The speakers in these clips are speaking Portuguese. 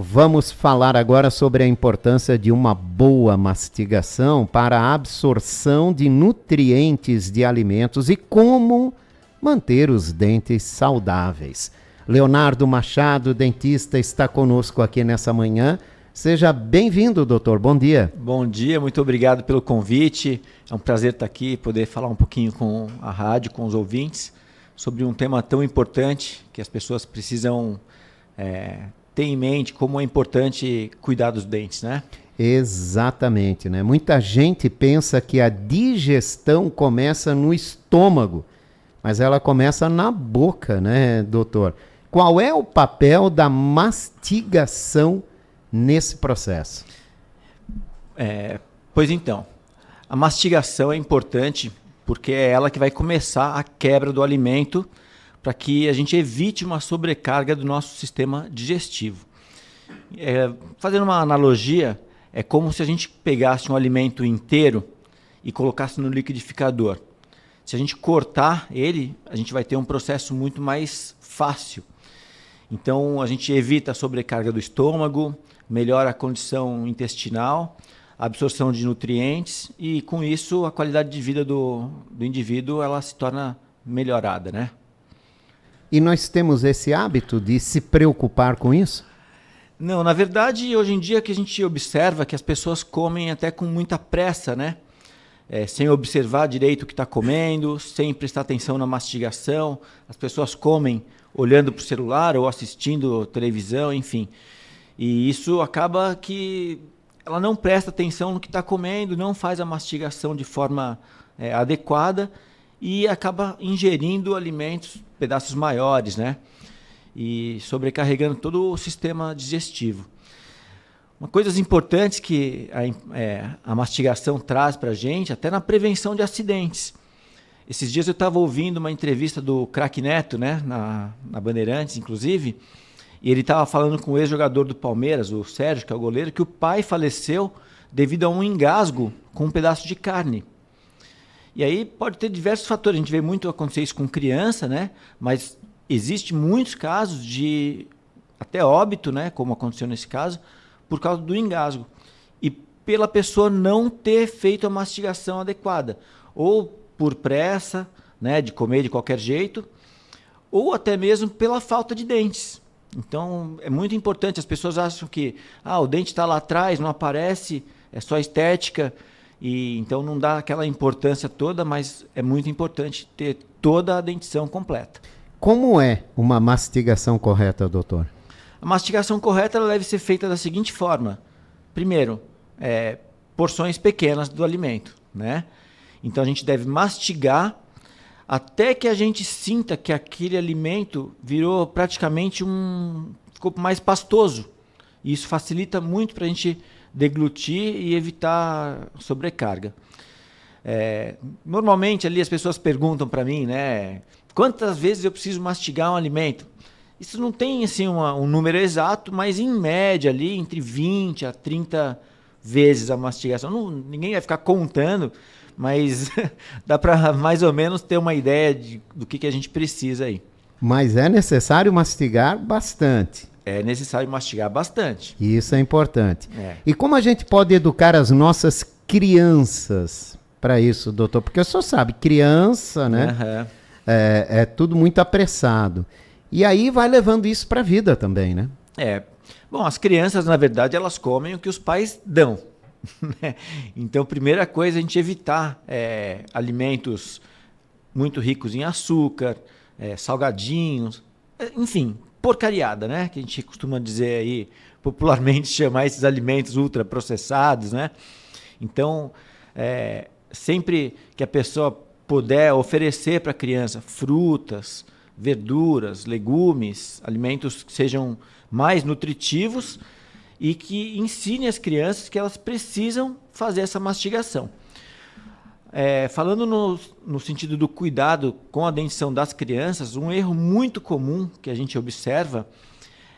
Vamos falar agora sobre a importância de uma boa mastigação para a absorção de nutrientes de alimentos e como manter os dentes saudáveis. Leonardo Machado, dentista, está conosco aqui nessa manhã. Seja bem-vindo, doutor. Bom dia. Bom dia, muito obrigado pelo convite. É um prazer estar aqui, poder falar um pouquinho com a rádio, com os ouvintes, sobre um tema tão importante que as pessoas precisam ter em mente, como é importante cuidar dos dentes, né? Exatamente, né? Muita gente pensa que a digestão começa no estômago, mas ela começa na boca, né, doutor? Qual é o papel da mastigação nesse processo? Pois então, a mastigação é importante porque é ela que vai começar a quebra do alimento para que a gente evite uma sobrecarga do nosso sistema digestivo. Fazendo uma analogia, é como se a gente pegasse um alimento inteiro e colocasse no liquidificador. Se a gente cortar ele, a gente vai ter um processo muito mais fácil. Então, a gente evita a sobrecarga do estômago, melhora a condição intestinal, a absorção de nutrientes e, com isso, a qualidade de vida do indivíduo ela se torna melhorada, né? E nós temos esse hábito de se preocupar com isso? Não, na verdade, hoje em dia que a gente observa que as pessoas comem até com muita pressa, né? Sem observar direito o que está comendo, sem prestar atenção na mastigação. As pessoas comem olhando para o celular ou assistindo televisão, enfim. E isso acaba que ela não presta atenção no que está comendo, não faz a mastigação de forma adequada e acaba ingerindo alimentos, pedaços maiores, né? E sobrecarregando todo o sistema digestivo. Coisas importantes que a mastigação traz para a gente, até na prevenção de acidentes. Esses dias eu estava ouvindo uma entrevista do Craque Neto, né, na Bandeirantes, inclusive, e ele estava falando com o ex-jogador do Palmeiras, o Sérgio, que é o goleiro, que o pai faleceu devido a um engasgo com um pedaço de carne. E aí pode ter diversos fatores, a gente vê muito acontecer isso com criança, né, mas existe muitos casos de até óbito, né, como aconteceu nesse caso, por causa do engasgo. E pela pessoa não ter feito a mastigação adequada. Ou por pressa, né, de comer de qualquer jeito, ou até mesmo pela falta de dentes. Então, é muito importante. As pessoas acham que o dente está lá atrás, não aparece, é só estética, e então não dá aquela importância toda, mas é muito importante ter toda a dentição completa. Como é uma mastigação correta, doutor? A mastigação correta ela deve ser feita da seguinte forma. Primeiro, porções pequenas do alimento, né? Então a gente deve mastigar até que a gente sinta que aquele alimento virou praticamente ficou mais pastoso. E isso facilita muito para a gente deglutir e evitar sobrecarga. Normalmente ali as pessoas perguntam para mim, né? Quantas vezes eu preciso mastigar um alimento? Isso não tem assim, um número exato, mas em média ali entre 20 a 30 vezes a mastigação. Ninguém vai ficar contando, mas dá para mais ou menos ter uma ideia do que a gente precisa aí. Mas é necessário mastigar bastante. É necessário mastigar bastante. Isso é importante. E como a gente pode educar as nossas crianças para isso, doutor? Porque o senhor sabe, criança, né? Uhum. É tudo muito apressado. E aí vai levando isso para a vida também, né? Bom, as crianças, na verdade, elas comem o que os pais dão. Então, primeira coisa, a gente evitar alimentos muito ricos em açúcar, salgadinhos, enfim, porcariada, né? Que a gente costuma dizer aí, popularmente chamar esses alimentos ultraprocessados, né? Então, sempre que a pessoa puder oferecer para a criança frutas, verduras, legumes, alimentos que sejam mais nutritivos e que ensine as crianças que elas precisam fazer essa mastigação. Falando no sentido do cuidado com a dentição das crianças, um erro muito comum que a gente observa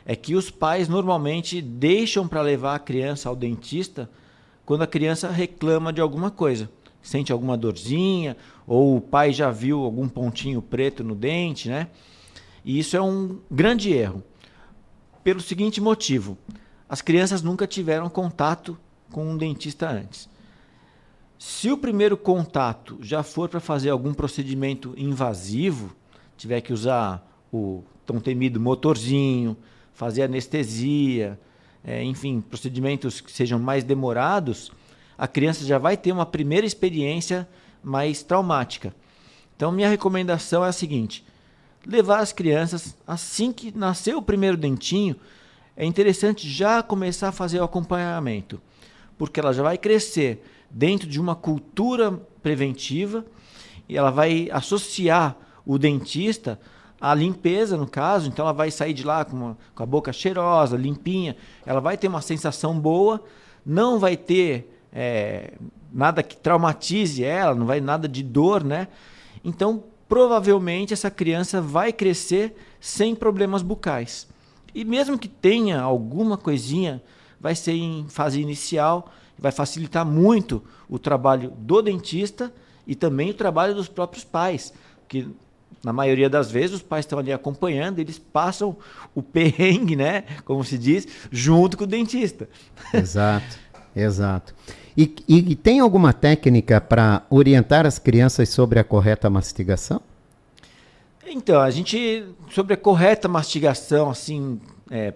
é que os pais normalmente deixam para levar a criança ao dentista quando a criança reclama de alguma coisa. Sente alguma dorzinha, ou o pai já viu algum pontinho preto no dente, né? E isso é um grande erro. Pelo seguinte motivo, as crianças nunca tiveram contato com um dentista antes. Se o primeiro contato já for para fazer algum procedimento invasivo, tiver que usar o tão temido motorzinho, fazer anestesia, enfim, procedimentos que sejam mais demorados, a criança já vai ter uma primeira experiência mais traumática. Então, minha recomendação é a seguinte: levar as crianças, assim que nascer o primeiro dentinho, é interessante já começar a fazer o acompanhamento, porque ela já vai crescer dentro de uma cultura preventiva e ela vai associar o dentista à limpeza, no caso. Então ela vai sair de lá com a boca cheirosa, limpinha, ela vai ter uma sensação boa, não vai ter nada que traumatize ela, não vai nada de dor, né? Então provavelmente essa criança vai crescer sem problemas bucais. E mesmo que tenha alguma coisinha, vai ser em fase inicial, vai facilitar muito o trabalho do dentista e também o trabalho dos próprios pais, que na maioria das vezes os pais estão ali acompanhando, eles passam o perrengue, né, como se diz, junto com o dentista. Exato, exato. E tem alguma técnica para orientar as crianças sobre a correta mastigação? Então, sobre a correta mastigação, assim,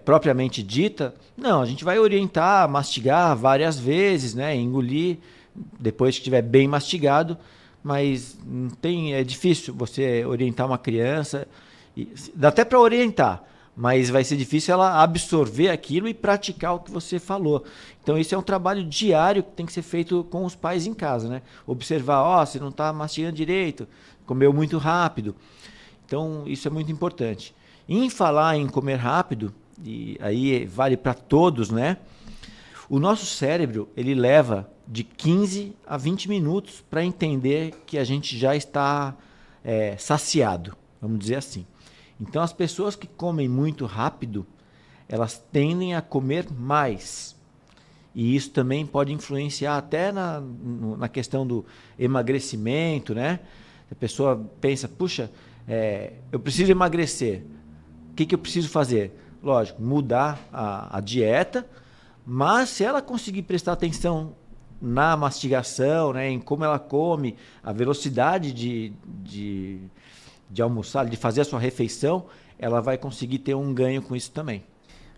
propriamente dita, não, a gente vai orientar a mastigar várias vezes, né, engolir depois que estiver bem mastigado, mas é difícil você orientar uma criança, dá até para orientar, mas vai ser difícil ela absorver aquilo e praticar o que você falou. Então isso é um trabalho diário que tem que ser feito com os pais em casa, né? Observar, você não está mastigando direito, comeu muito rápido. Então isso é muito importante. Em falar em comer rápido, e aí vale para todos, né? O nosso cérebro, ele leva de 15 a 20 minutos para entender que a gente já está saciado, vamos dizer assim. Então as pessoas que comem muito rápido, elas tendem a comer mais. E isso também pode influenciar até na questão do emagrecimento, né? A pessoa pensa, puxa, eu preciso emagrecer. O que eu preciso fazer? Lógico, mudar a dieta, mas se ela conseguir prestar atenção na mastigação, né, em como ela come, a velocidade de almoçar, de fazer a sua refeição, ela vai conseguir ter um ganho com isso também.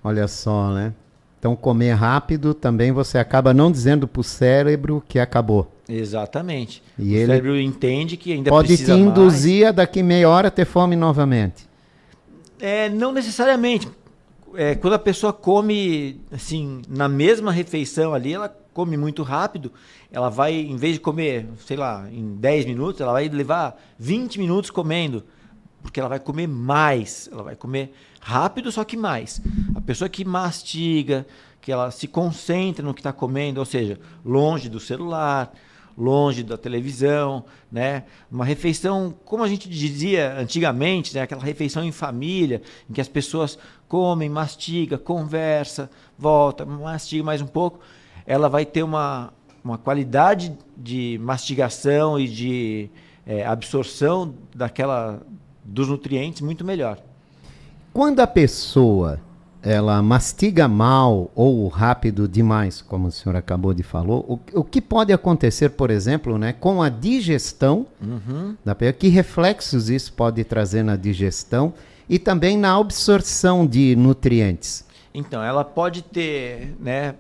Olha só, né? Então comer rápido também você acaba não dizendo para o cérebro que acabou. Exatamente. E o ele cérebro entende que ainda pode precisa te mais. induzir a daqui meia hora ter fome novamente. Não necessariamente. Quando a pessoa come, assim, na mesma refeição ali, ela come muito rápido, ela vai, em vez de comer, sei lá, em 10 minutos, ela vai levar 20 minutos comendo, porque ela vai comer mais, ela vai comer rápido, só que mais. A pessoa que mastiga, que ela se concentra no que está comendo, ou seja, longe do celular, longe da televisão, né? Uma refeição, como a gente dizia antigamente, né? Aquela refeição em família, em que as pessoas comem, mastigam, conversa, volta, mastiga mais um pouco, ela vai ter uma qualidade de mastigação e de absorção dos nutrientes muito melhor. Quando a pessoa ela mastiga mal ou rápido demais, como o senhor acabou de falar, o que pode acontecer, por exemplo, né, com a digestão da pessoa? Que reflexos isso pode trazer na digestão e também na absorção de nutrientes? Então, ela pode ter, né,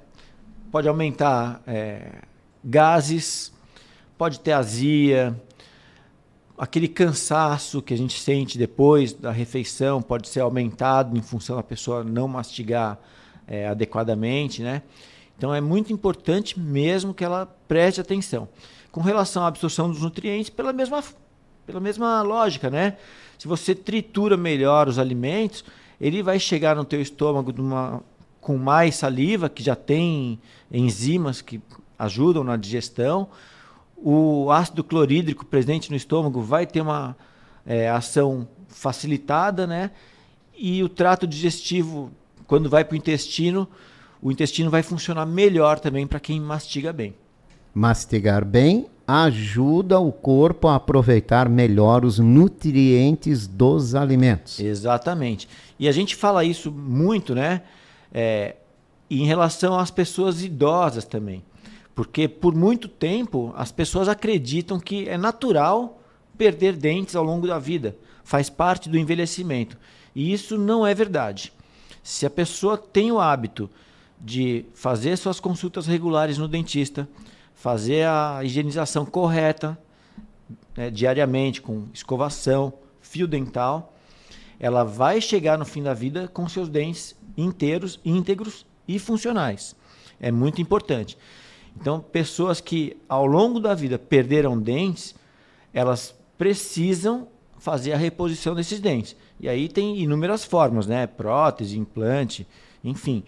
pode aumentar gases, pode ter azia, aquele cansaço que a gente sente depois da refeição pode ser aumentado em função da pessoa não mastigar adequadamente, né? Então é muito importante mesmo que ela preste atenção. Com relação à absorção dos nutrientes, pela mesma lógica, né? Se você tritura melhor os alimentos, ele vai chegar no teu estômago com mais saliva, que já tem enzimas que ajudam na digestão. O ácido clorídrico presente no estômago vai ter uma ação facilitada, né? E o trato digestivo, quando vai para o intestino vai funcionar melhor também para quem mastiga bem. Mastigar bem ajuda o corpo a aproveitar melhor os nutrientes dos alimentos. Exatamente. E a gente fala isso muito, né? E em relação às pessoas idosas também. Porque por muito tempo as pessoas acreditam que é natural perder dentes ao longo da vida. Faz parte do envelhecimento. E isso não é verdade. Se a pessoa tem o hábito de fazer suas consultas regulares no dentista, fazer a higienização correta, né, diariamente, com escovação, fio dental, ela vai chegar no fim da vida com seus dentes inteiros, íntegros e funcionais. É muito importante. Então, pessoas que ao longo da vida perderam dentes, elas precisam fazer a reposição desses dentes. E aí tem inúmeras formas, né? Prótese, implante, enfim.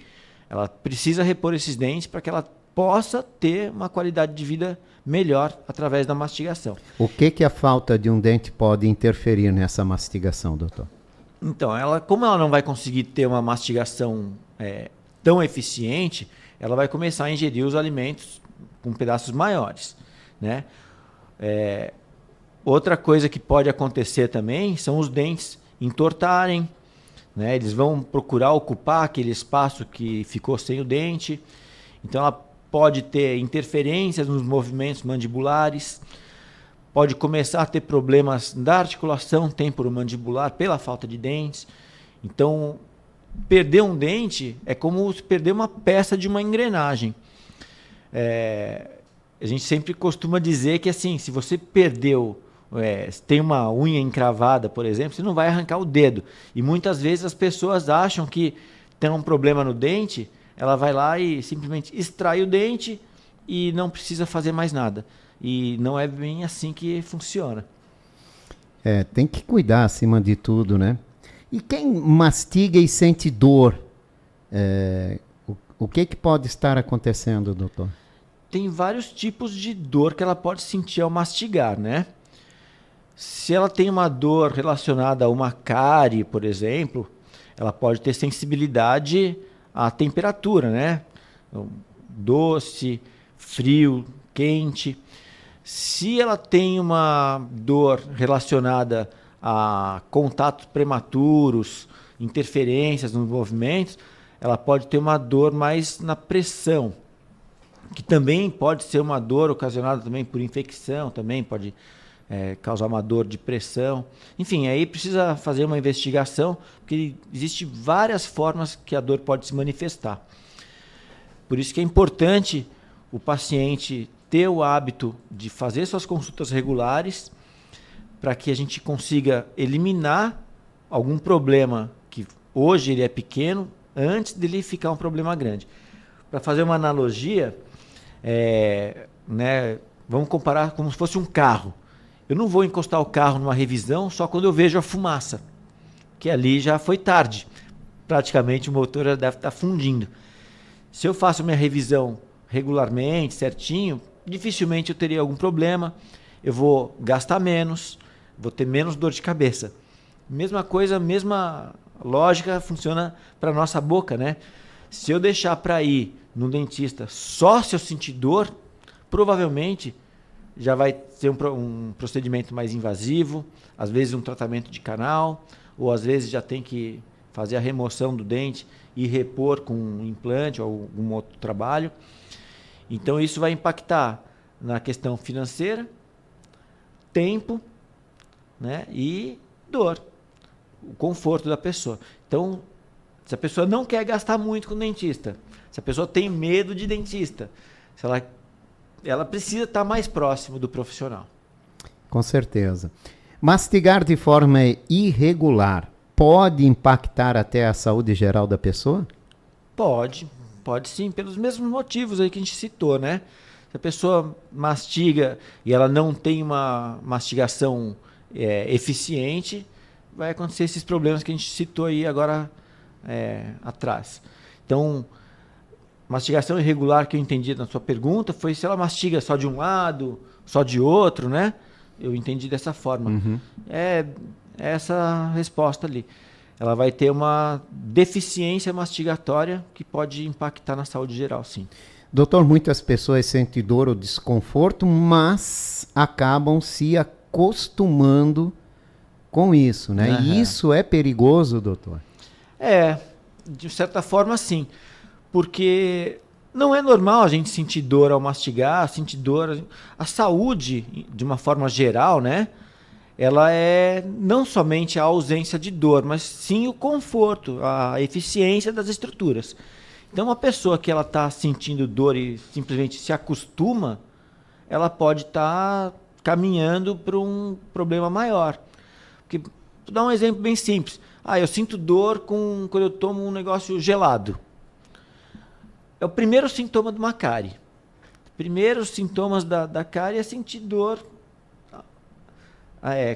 Ela precisa repor esses dentes para que ela possa ter uma qualidade de vida melhor através da mastigação. O que a falta de um dente pode interferir nessa mastigação, doutor? Então, como ela não vai conseguir ter uma mastigação tão eficiente, ela vai começar a ingerir os alimentos com pedaços maiores, né? Outra coisa que pode acontecer também são os dentes entortarem, né? Eles vão procurar ocupar aquele espaço que ficou sem o dente. Então ela pode ter interferências nos movimentos mandibulares, pode começar a ter problemas da articulação temporomandibular pela falta de dentes. Então, perder um dente é como perder uma peça de uma engrenagem. A gente sempre costuma dizer que assim, se você perdeu, tem uma unha encravada, por exemplo, você não vai arrancar o dedo. E muitas vezes as pessoas acham que tem um problema no dente, ela vai lá e simplesmente extrai o dente e não precisa fazer mais nada. E não é bem assim que funciona. Tem que cuidar acima de tudo, né? E quem mastiga e sente dor, o que pode estar acontecendo, doutor? Tem vários tipos de dor que ela pode sentir ao mastigar, né? Se ela tem uma dor relacionada a uma cárie, por exemplo, ela pode ter sensibilidade à temperatura, né? Doce, frio, quente. Se ela tem uma dor relacionada a contatos prematuros, interferências nos movimentos, ela pode ter uma dor mais na pressão, que também pode ser uma dor ocasionada também por infecção, também pode causar uma dor de pressão. Enfim, aí precisa fazer uma investigação, porque existem várias formas que a dor pode se manifestar. Por isso que é importante o paciente ter o hábito de fazer suas consultas regulares, para que a gente consiga eliminar algum problema que hoje ele é pequeno, antes dele ficar um problema grande. Para fazer uma analogia, vamos comparar como se fosse um carro. Eu não vou encostar o carro numa revisão só quando eu vejo a fumaça, que ali já foi tarde. Praticamente o motor já deve estar fundindo. Se eu faço minha revisão regularmente, certinho, dificilmente eu teria algum problema. Eu vou gastar menos, vou ter menos dor de cabeça. Mesma coisa, mesma lógica funciona para a nossa boca, né? Se eu deixar para ir no dentista só se eu sentir dor, provavelmente já vai ser um procedimento mais invasivo, às vezes um tratamento de canal, ou às vezes já tem que fazer a remoção do dente e repor com um implante ou algum outro trabalho. Então isso vai impactar na questão financeira, tempo, né, e dor, o conforto da pessoa. Então, se a pessoa não quer gastar muito com o dentista, se a pessoa tem medo de dentista, se ela precisa estar mais próximo do profissional. Com certeza. Mastigar de forma irregular pode impactar até a saúde geral da pessoa? Pode sim, pelos mesmos motivos aí que a gente citou, né? Se a pessoa mastiga e ela não tem uma mastigação eficiente, vai acontecer esses problemas que a gente citou aí agora atrás. Então, mastigação irregular, que eu entendi na sua pergunta, foi se ela mastiga só de um lado, só de outro, né? Eu entendi dessa forma. Uhum. É essa a resposta ali. Ela vai ter uma deficiência mastigatória que pode impactar na saúde geral, sim. Doutor, muitas pessoas sentem dor ou desconforto, mas acabam se acostumando com isso, né? Uhum. E isso é perigoso, doutor? De certa forma, sim. Porque não é normal a gente sentir dor ao mastigar, sentir dor. A saúde, de uma forma geral, né? Ela é não somente a ausência de dor, mas sim o conforto, a eficiência das estruturas. Então, uma pessoa que ela está sentindo dor e simplesmente se acostuma, ela pode estar caminhando para um problema maior. Porque, vou dar um exemplo bem simples. Eu sinto dor quando eu tomo um negócio gelado. É o primeiro sintoma de uma cárie. Primeiros sintomas da cárie é sentir dor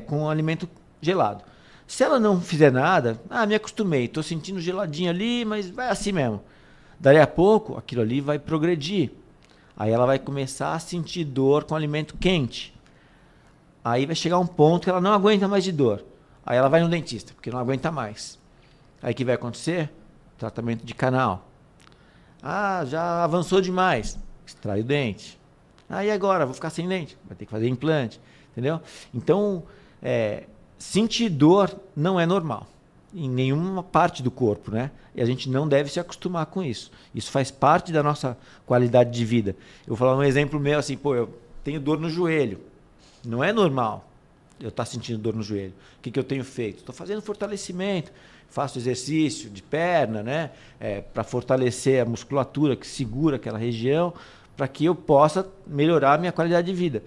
com alimento gelado. Se ela não fizer nada, me acostumei, estou sentindo geladinho ali, mas vai assim mesmo. Daí a pouco, aquilo ali vai progredir. Aí ela vai começar a sentir dor com alimento quente. Aí vai chegar um ponto que ela não aguenta mais de dor. Aí ela vai no dentista, porque não aguenta mais. Aí o que vai acontecer? Tratamento de canal. Já avançou demais. Extrai o dente. E agora? Vou ficar sem dente. Vai ter que fazer implante. Entendeu? Então, sentir dor não é normal. Em nenhuma parte do corpo, né? E a gente não deve se acostumar com isso. Isso faz parte da nossa qualidade de vida. Eu vou falar um exemplo meu assim, eu tenho dor no joelho. Não é normal eu estar sentindo dor no joelho. O que eu tenho feito? Estou fazendo fortalecimento, faço exercício de perna, né? Para fortalecer a musculatura que segura aquela região, para que eu possa melhorar a minha qualidade de vida.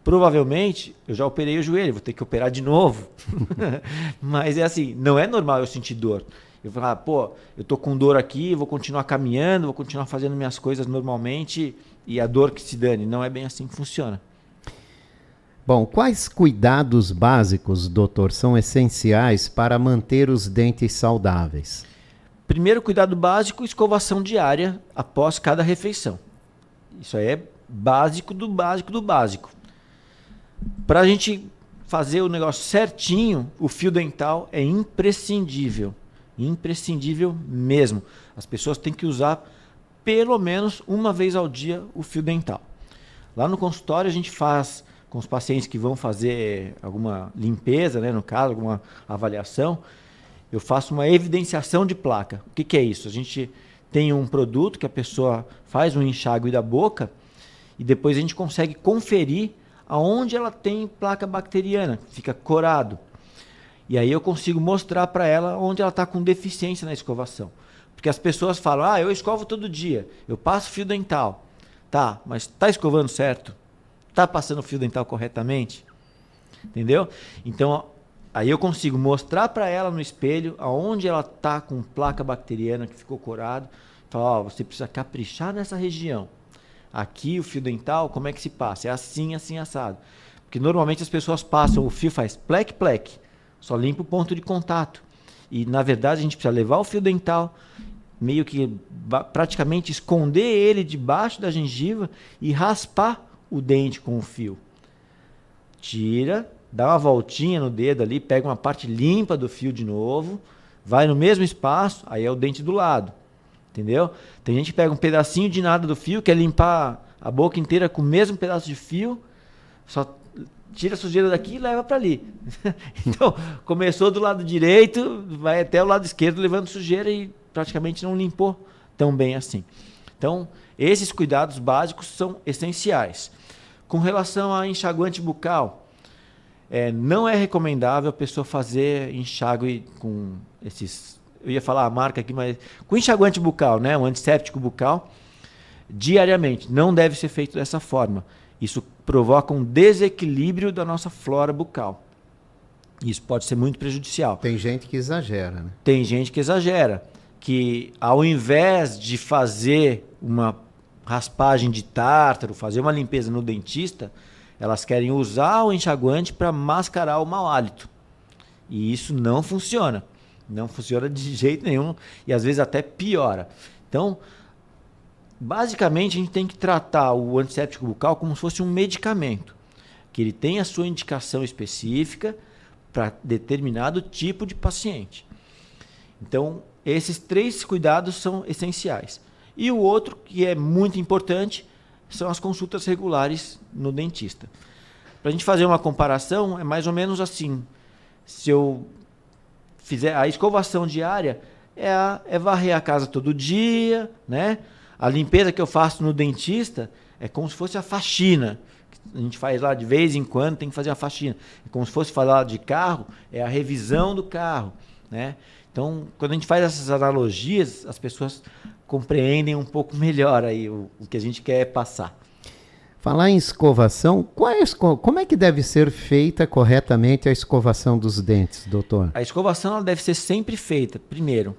Provavelmente, eu já operei o joelho, vou ter que operar de novo. Mas é assim, não é normal eu sentir dor. Eu vou falar, eu tô com dor aqui, vou continuar caminhando, vou continuar fazendo minhas coisas normalmente e a dor que se dane. Não é bem assim que funciona. Bom, quais cuidados básicos, doutor, são essenciais para manter os dentes saudáveis? Primeiro cuidado básico, escovação diária após cada refeição. Isso aí é básico do básico do básico. Para a gente fazer o negócio certinho, o fio dental é imprescindível. Imprescindível mesmo. As pessoas têm que usar pelo menos uma vez ao dia o fio dental. Lá no consultório a gente faz com os pacientes que vão fazer alguma limpeza, né, no caso, alguma avaliação, eu faço uma evidenciação de placa. O que é isso? A gente tem um produto que a pessoa faz um enxágue da boca e depois a gente consegue conferir aonde ela tem placa bacteriana, fica corado. E aí eu consigo mostrar para ela onde ela está com deficiência na escovação. Porque as pessoas falam, eu escovo todo dia, eu passo fio dental. Tá, mas está escovando certo? Está passando o fio dental corretamente? Entendeu? Então, aí eu consigo mostrar para ela no espelho aonde ela está com placa bacteriana que ficou corado. Falar, você precisa caprichar nessa região. Aqui o fio dental, como é que se passa? É assim, assim, assado. Porque normalmente as pessoas passam, o fio faz plec, plec, só limpa o ponto de contato. E na verdade a gente precisa levar o fio dental, meio que praticamente esconder ele debaixo da gengiva e raspar o dente com o fio. Tira, dá uma voltinha no dedo ali, pega uma parte limpa do fio de novo, vai no mesmo espaço, aí é o dente do lado. Entendeu? Tem gente que pega um pedacinho de nada do fio, quer limpar a boca inteira com o mesmo pedaço de fio, só tira a sujeira daqui e leva para ali. Então, começou do lado direito, vai até o lado esquerdo levando sujeira e praticamente não limpou tão bem assim. Então, esses cuidados básicos são essenciais. Com relação a enxaguante bucal, não é recomendável a pessoa fazer enxágue com esses... Eu ia falar a marca aqui, mas com enxaguante bucal, né, um antisséptico bucal, diariamente. Não deve ser feito dessa forma. Isso provoca um desequilíbrio da nossa flora bucal. Isso pode ser muito prejudicial. Tem gente que exagera, né? Tem gente que exagera. Que ao invés de fazer uma raspagem de tártaro, fazer uma limpeza no dentista, elas querem usar o enxaguante para mascarar o mau hálito. E isso não funciona. Não funciona de jeito nenhum e às vezes até piora. Então, basicamente a gente tem que tratar o antisséptico bucal como se fosse um medicamento, que ele tem a sua indicação específica para determinado tipo de paciente. Então, esses 3 cuidados são essenciais. E o outro, que é muito importante, são as consultas regulares no dentista. Para a gente fazer uma comparação, é mais ou menos assim. Se eu fizer a escovação diária, é varrer a casa todo dia, né? A limpeza que eu faço no dentista é como se fosse a faxina. A gente faz lá de vez em quando, tem que fazer uma faxina. É como se fosse falar de carro, é a revisão do carro, né? Então, quando a gente faz essas analogias, as pessoas compreendem um pouco melhor aí o que a gente quer passar. Falar em escovação, como é que deve ser feita corretamente a escovação dos dentes, doutor? A escovação ela deve ser sempre feita, primeiro,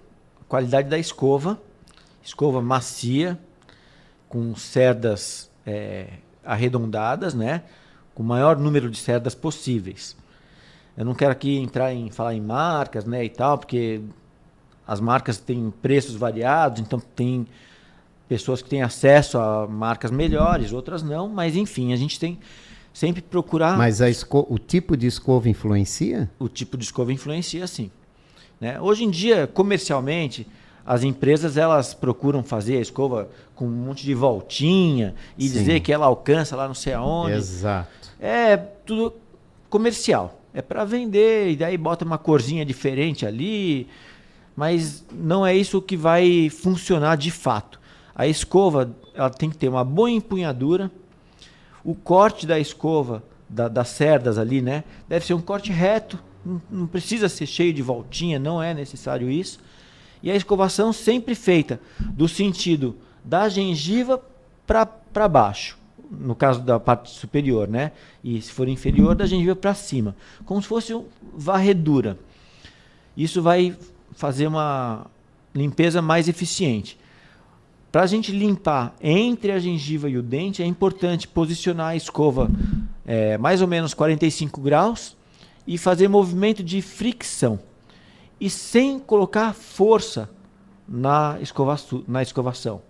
qualidade da escova macia, com cerdas arredondadas, né? Com o maior número de cerdas possíveis. Eu não quero aqui falar em marcas, né, e tal, porque as marcas têm preços variados, então tem pessoas que têm acesso a marcas melhores, outras não, mas enfim, a gente tem sempre procurar... Mas o tipo de escova influencia? O tipo de escova influencia, sim. Né? Hoje em dia, comercialmente, as empresas elas procuram fazer a escova com um monte de voltinha e Sim. dizer que ela alcança lá não sei aonde. Exato. É tudo comercial. É para vender, e daí bota uma corzinha diferente ali, mas não é isso que vai funcionar de fato. A escova ela tem que ter uma boa empunhadura, o corte da escova, das cerdas ali, né, deve ser um corte reto, não precisa ser cheio de voltinha, não é necessário isso. E a escovação sempre feita do sentido da gengiva para baixo, no caso da parte superior, né? E se for inferior, da gengiva para cima, como se fosse uma varredura. Isso vai fazer uma limpeza mais eficiente. Para a gente limpar entre a gengiva e o dente, é importante posicionar a escova mais ou menos 45 graus e fazer movimento de fricção. E sem colocar força na escovação.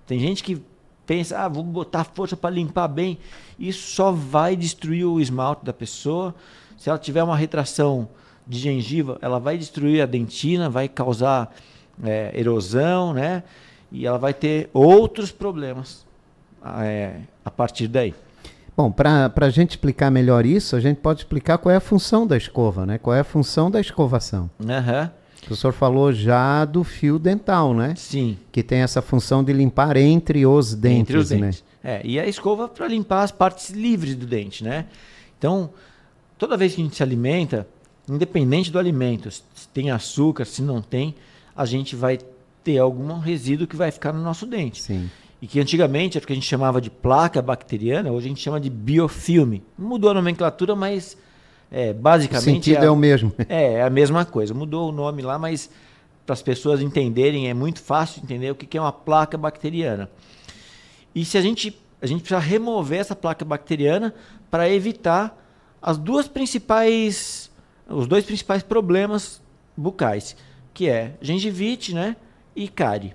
Tem gente que pensa, vou botar força para limpar bem. Isso só vai destruir o esmalte da pessoa. Se ela tiver uma retração de gengiva, ela vai destruir a dentina, vai causar erosão, né? E ela vai ter outros problemas a partir daí. Bom, para a gente explicar melhor isso, a gente pode explicar qual é a função da escova, né? Qual é a função da escovação. Uhum. O senhor falou já do fio dental, né? Sim. Que tem essa função de limpar entre os dentes, entre os dentes. né? E a escova para limpar as partes livres do dente, né? Então, toda vez que a gente se alimenta, independente do alimento, se tem açúcar, se não tem, a gente vai ter algum resíduo que vai ficar no nosso dente. Sim. E que antigamente era o que a gente chamava de placa bacteriana, hoje a gente chama de biofilme. Mudou a nomenclatura, mas basicamente... O sentido é o mesmo. É a mesma coisa. Mudou o nome lá, mas para as pessoas entenderem, é muito fácil entender o que é uma placa bacteriana. E se a gente precisa remover essa placa bacteriana para evitar os dois principais problemas bucais, que é gengivite, né, e cárie.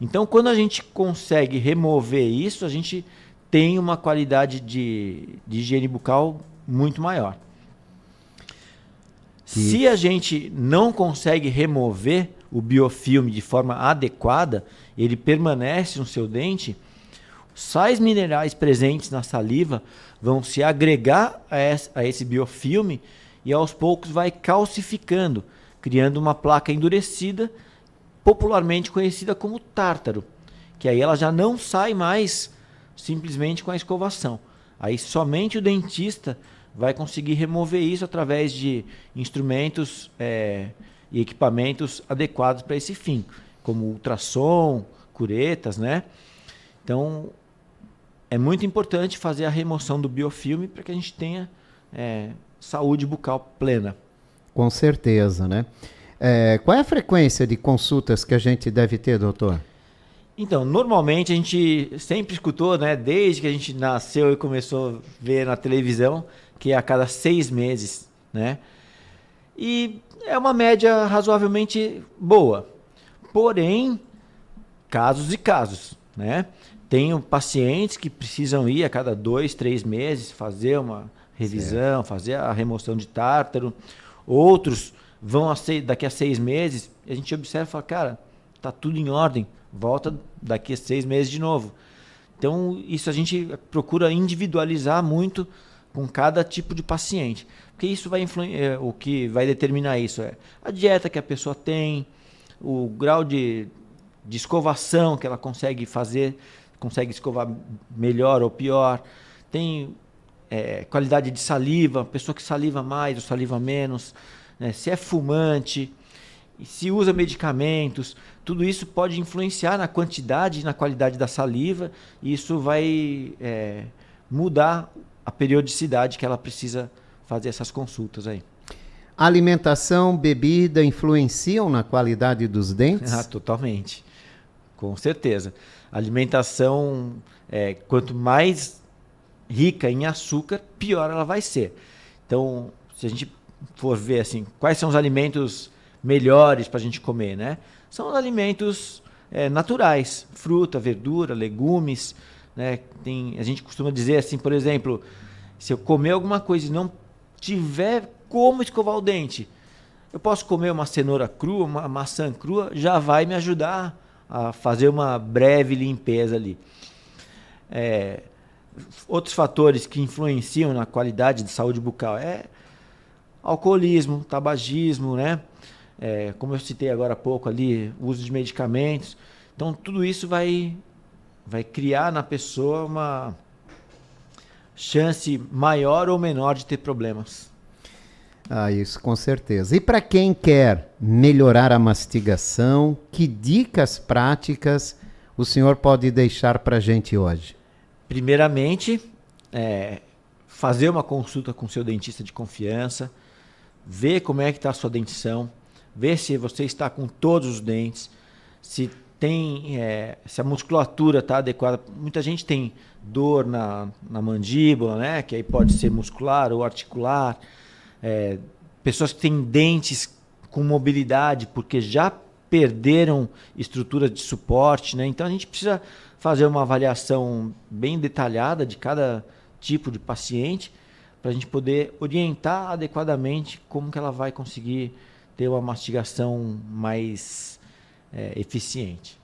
Então, quando a gente consegue remover isso, a gente tem uma qualidade de higiene bucal muito maior. Se a gente não consegue remover o biofilme de forma adequada, ele permanece no seu dente, sais minerais presentes na saliva vão se agregar a esse biofilme e aos poucos vai calcificando, criando uma placa endurecida, popularmente conhecida como tártaro, que aí ela já não sai mais simplesmente com a escovação. Aí somente o dentista vai conseguir remover isso através de instrumentos e equipamentos adequados para esse fim, como ultrassom, curetas, né? Então, é muito importante fazer a remoção do biofilme para que a gente tenha saúde bucal plena. Com certeza, né? Qual é a frequência de consultas que a gente deve ter, doutor? Então, normalmente a gente sempre escutou, né, desde que a gente nasceu e começou a ver na televisão, que é a cada 6 meses, né? E é uma média razoavelmente boa. Porém, casos e casos, né? Tenho pacientes que precisam ir a cada 2, 3 meses fazer uma revisão, fazer a remoção de tártaro. Outros vão daqui a 6 meses, e a gente observa e fala, cara, tá tudo em ordem, volta daqui a 6 meses de novo. Então, isso a gente procura individualizar muito com cada tipo de paciente. Porque isso vai o que vai determinar isso é a dieta que a pessoa tem, o grau de escovação que ela consegue fazer, consegue escovar melhor ou pior. Tem qualidade de saliva, pessoa que saliva mais ou saliva menos, né? Se é fumante, se usa medicamentos, tudo isso pode influenciar na quantidade e na qualidade da saliva, e isso vai mudar a periodicidade que ela precisa fazer essas consultas aí. Alimentação, bebida influenciam na qualidade dos dentes? Totalmente, com certeza. A alimentação, quanto mais rica em açúcar, pior ela vai ser. Então, se a gente for ver assim, quais são os alimentos melhores para a gente comer, né? São os alimentos naturais, fruta, verdura, legumes, né? A gente costuma dizer assim, por exemplo, se eu comer alguma coisa e não tiver como escovar o dente, eu posso comer uma cenoura crua, uma maçã crua, já vai me ajudar a fazer uma breve limpeza ali. Outros fatores que influenciam na qualidade de saúde bucal alcoolismo, tabagismo, né? Como eu citei agora há pouco ali, o uso de medicamentos. Então, tudo isso vai criar na pessoa uma chance maior ou menor de ter problemas. Isso com certeza. E para quem quer melhorar a mastigação, que dicas práticas o senhor pode deixar para a gente hoje? Primeiramente, fazer uma consulta com seu dentista de confiança, ver como é que está a sua dentição, ver se você está com todos os dentes, se a musculatura está adequada. Muita gente tem dor na mandíbula, né? Que aí pode ser muscular ou articular. Pessoas que têm dentes com mobilidade porque já perderam estrutura de suporte, né? Então a gente precisa fazer uma avaliação bem detalhada de cada tipo de paciente para a gente poder orientar adequadamente como que ela vai conseguir ter uma mastigação mais eficiente.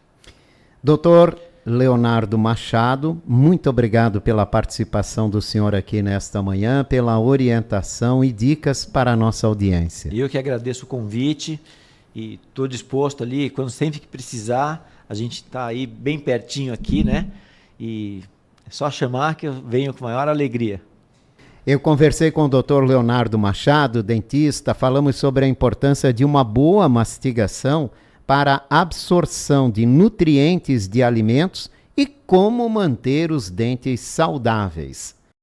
Doutor Leonardo Machado, muito obrigado pela participação do senhor aqui nesta manhã, pela orientação e dicas para a nossa audiência. Eu que agradeço o convite e estou disposto ali, sempre que precisar, a gente está aí bem pertinho aqui, né? E é só chamar que eu venho com maior alegria. Eu conversei com o Dr. Leonardo Machado, dentista, falamos sobre a importância de uma boa mastigação para a absorção de nutrientes de alimentos e como manter os dentes saudáveis.